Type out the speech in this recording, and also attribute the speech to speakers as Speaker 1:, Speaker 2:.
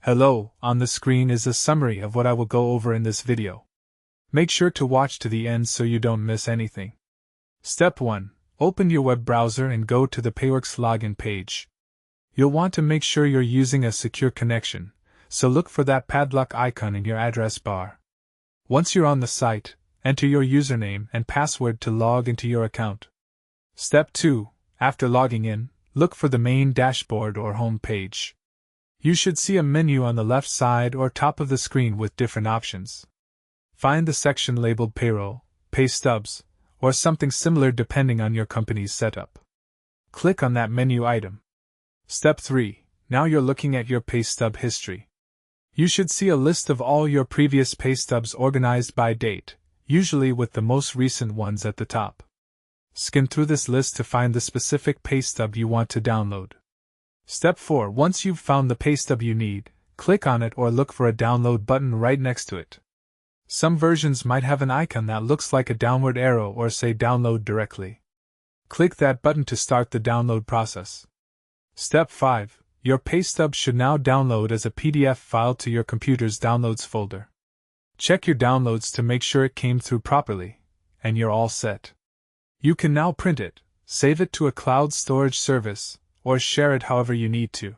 Speaker 1: Hello, on the screen is a summary of what I will go over in this video. Make sure to watch to the end so you don't miss anything. Step 1. Open your web browser and go to the PAYWORKS login page. You'll want to make sure you're using a secure connection, so look for that padlock icon in your address bar. Once you're on the site, enter your username and password to log into your account. Step 2. After logging in, look for the main dashboard or home page. You should see a menu on the left side or top of the screen with different options. Find the section labeled Payroll, Pay Stubs, or something similar depending on your company's setup. Click on that menu item. Step 3. Now you're looking at your pay stub history. You should see a list of all your previous pay stubs organized by date, usually with the most recent ones at the top. Skim through this list to find the specific pay stub you want to download. Step 4. Once you've found the pay stub you need, click on it or look for a download button right next to it. Some versions might have an icon that looks like a downward arrow or say download directly. Click that button to start the download process. Step 5. Your pay stub should now download as a PDF file to your computer's downloads folder. Check your downloads to make sure it came through properly, and you're all set. You can now print it, save it to a cloud storage service, or share it however you need to.